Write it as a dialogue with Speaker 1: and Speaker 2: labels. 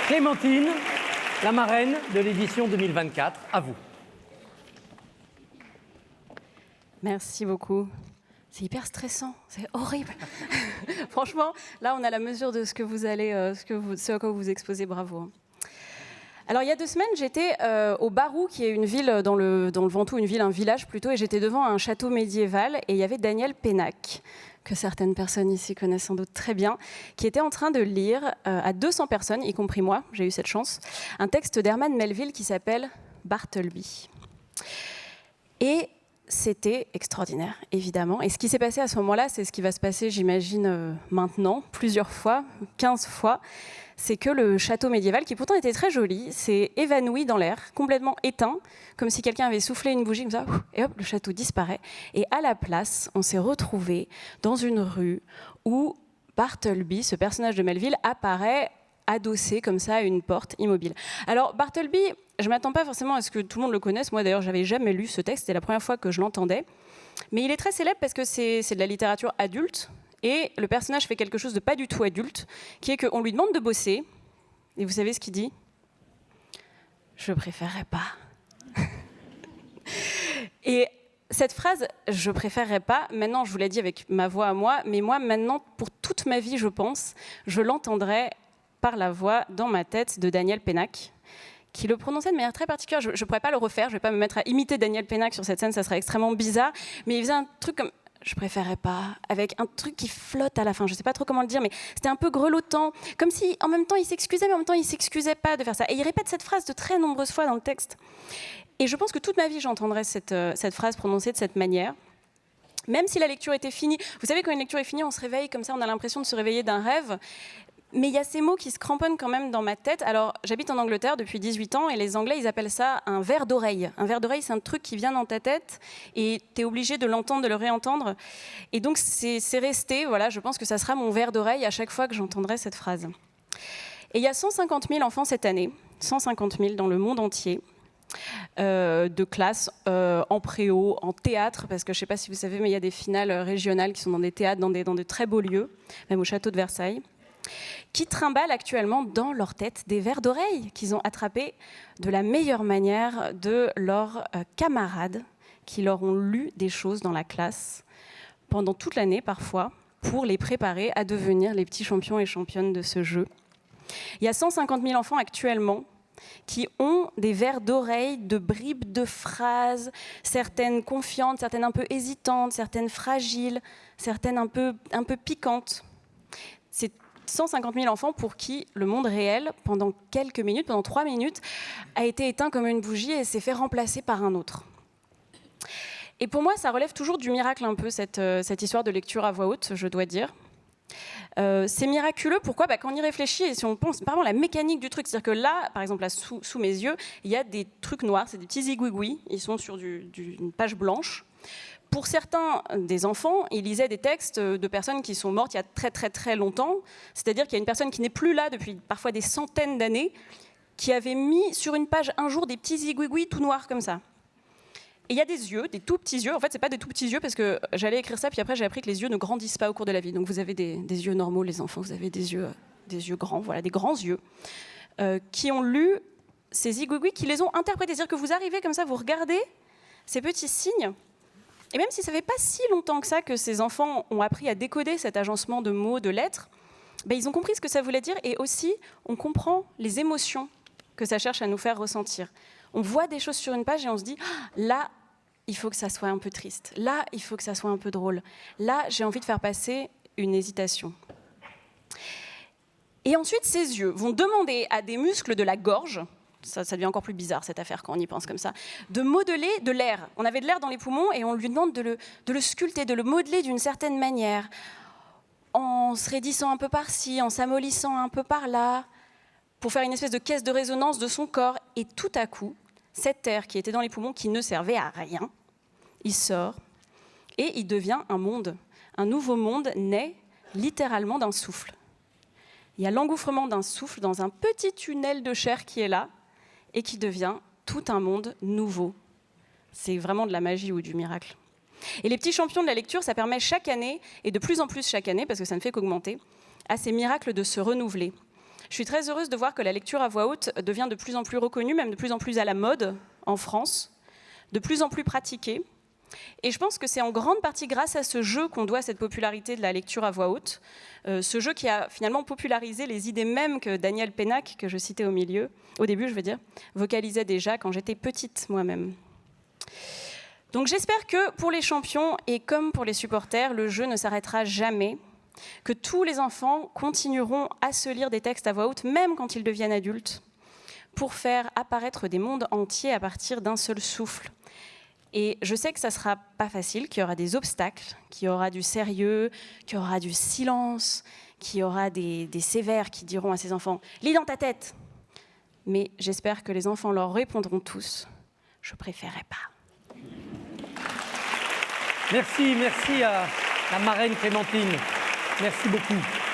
Speaker 1: Clémentine, la marraine de l'édition 2024, à vous.
Speaker 2: Merci beaucoup. C'est hyper stressant, c'est horrible. Franchement, là, on a la mesure de ce que vous allez, ce à quoi vous vous exposez, bravo. Alors, il y a 2 semaines, j'étais au Barou, qui est une ville dans le Ventoux, un village plutôt, et j'étais devant un château médiéval, et il y avait Daniel Pénac, que certaines personnes ici connaissent sans doute très bien, qui était en train de lire à 200 personnes, y compris moi, j'ai eu cette chance, un texte d'Herman Melville qui s'appelle « Bartleby ». Et c'était extraordinaire, évidemment. Et ce qui s'est passé à ce moment-là, c'est ce qui va se passer, j'imagine, maintenant, plusieurs fois, 15 fois. C'est que le château médiéval, qui pourtant était très joli, s'est évanoui dans l'air, complètement éteint, comme si quelqu'un avait soufflé une bougie, comme ça, et hop, le château disparaît. Et à la place, on s'est retrouvé dans une rue où Bartleby, ce personnage de Melville, apparaît adossé comme ça à une porte immobile. Alors Bartleby, je ne m'attends pas forcément à ce que tout le monde le connaisse. Moi d'ailleurs, je n'avais jamais lu ce texte, c'était la première fois que je l'entendais. Mais il est très célèbre parce que c'est de la littérature adulte. Et le personnage fait quelque chose de pas du tout adulte, qui est qu'on lui demande de bosser. Et vous savez ce qu'il dit ? Je préférerais pas. Et cette phrase, je préférerais pas, maintenant je vous l'ai dit avec ma voix à moi, mais moi maintenant, pour toute ma vie, je pense, je l'entendrai par la voix dans ma tête de Daniel Pénac, qui le prononçait de manière très particulière. Je ne pourrais pas le refaire, je ne vais pas me mettre à imiter Daniel Pénac sur cette scène, ça serait extrêmement bizarre, mais il faisait un truc comme... Je préférais pas, avec un truc qui flotte à la fin. Je sais pas trop comment le dire, mais c'était un peu grelottant. Comme si, en même temps, il s'excusait, mais en même temps, il s'excusait pas de faire ça. Et il répète cette phrase de très nombreuses fois dans le texte. Et je pense que toute ma vie, j'entendrai cette phrase prononcée de cette manière. Même si la lecture était finie. Vous savez, quand une lecture est finie, on se réveille comme ça, on a l'impression de se réveiller d'un rêve. Mais il y a ces mots qui se cramponnent quand même dans ma tête. Alors, j'habite en Angleterre depuis 18 ans et les Anglais, ils appellent ça un verre d'oreille. Un verre d'oreille, c'est un truc qui vient dans ta tête et tu es obligé de l'entendre, de le réentendre. Et donc, c'est resté, voilà, je pense que ça sera mon verre d'oreille à chaque fois que j'entendrai cette phrase. Et il y a 150 000 enfants cette année, 150 000 dans le monde entier, de classes en préau, en théâtre, parce que je ne sais pas si vous savez, mais il y a des finales régionales qui sont dans des théâtres, dans de très beaux lieux, même au château de Versailles, qui trimballent actuellement dans leur tête des verres d'oreille qu'ils ont attrapés de la meilleure manière de leurs camarades qui leur ont lu des choses dans la classe pendant toute l'année parfois pour les préparer à devenir les petits champions et championnes de ce jeu. Il y a 150 000 enfants actuellement qui ont des verres d'oreille de bribes de phrases, certaines confiantes, certaines un peu hésitantes, certaines fragiles, certaines un peu piquantes. C'est 150 000 enfants pour qui le monde réel, pendant quelques minutes, pendant 3 minutes, a été éteint comme une bougie et s'est fait remplacer par un autre. Et pour moi, ça relève toujours du miracle un peu, cette histoire de lecture à voix haute, je dois dire. C'est miraculeux, pourquoi ? Quand on y réfléchit, et si on pense par exemple à la mécanique du truc, c'est-à-dire que là, par exemple, là, sous mes yeux, il y a des trucs noirs, c'est des petits zigouigouis, ils sont sur une page blanche. Pour certains des enfants, ils lisaient des textes de personnes qui sont mortes il y a très très très longtemps, c'est-à-dire qu'il y a une personne qui n'est plus là depuis parfois des centaines d'années, qui avait mis sur une page un jour des petits zigouigouis tout noirs comme ça. Et il y a des yeux, des tout petits yeux. En fait, c'est pas des tout petits yeux parce que j'allais écrire ça, puis après j'ai appris que les yeux ne grandissent pas au cours de la vie. Donc vous avez des yeux normaux, les enfants, vous avez des yeux grands, voilà, des grands yeux, qui ont lu ces zigouigouis, qui les ont interprétés. C'est-à-dire que vous arrivez comme ça, vous regardez ces petits signes. Et même si ça fait pas si longtemps que ça que ces enfants ont appris à décoder cet agencement de mots, de lettres, ils ont compris ce que ça voulait dire et aussi on comprend les émotions que ça cherche à nous faire ressentir. On voit des choses sur une page et on se dit là, il faut que ça soit un peu triste. Là, il faut que ça soit un peu drôle. Là, j'ai envie de faire passer une hésitation. Et ensuite, ces yeux vont demander à des muscles de la gorge, ça devient encore plus bizarre cette affaire quand on y pense comme ça, de modeler de l'air. On avait de l'air dans les poumons et on lui demande de le sculpter, de le modeler d'une certaine manière, en se raidissant un peu par-ci, en s'amollissant un peu par-là, pour faire une espèce de caisse de résonance de son corps. Et tout à coup, cet air qui était dans les poumons, qui ne servait à rien, il sort et il devient un monde. Un nouveau monde naît littéralement d'un souffle. Il y a l'engouffrement d'un souffle dans un petit tunnel de chair qui est là et qui devient tout un monde nouveau. C'est vraiment de la magie ou du miracle. Et les petits champions de la lecture, ça permet chaque année, et de plus en plus chaque année, parce que ça ne fait qu'augmenter, à ces miracles de se renouveler. Je suis très heureuse de voir que la lecture à voix haute devient de plus en plus reconnue, même de plus en plus à la mode en France, de plus en plus pratiquée. Et je pense que c'est en grande partie grâce à ce jeu qu'on doit cette popularité de la lecture à voix haute, ce jeu qui a finalement popularisé les idées mêmes que Daniel Pénac, que je citais au début, vocalisait déjà quand j'étais petite moi-même. Donc j'espère que pour les champions et comme pour les supporters, le jeu ne s'arrêtera jamais, que tous les enfants continueront à se lire des textes à voix haute, même quand ils deviennent adultes, pour faire apparaître des mondes entiers à partir d'un seul souffle. Et je sais que ça ne sera pas facile, qu'il y aura des obstacles, qu'il y aura du sérieux, qu'il y aura du silence, qu'il y aura des sévères qui diront à ces enfants « lis dans ta tête !» Mais j'espère que les enfants leur répondront tous « je préférerais pas ».
Speaker 1: Merci à la marraine Clémentine. Merci beaucoup.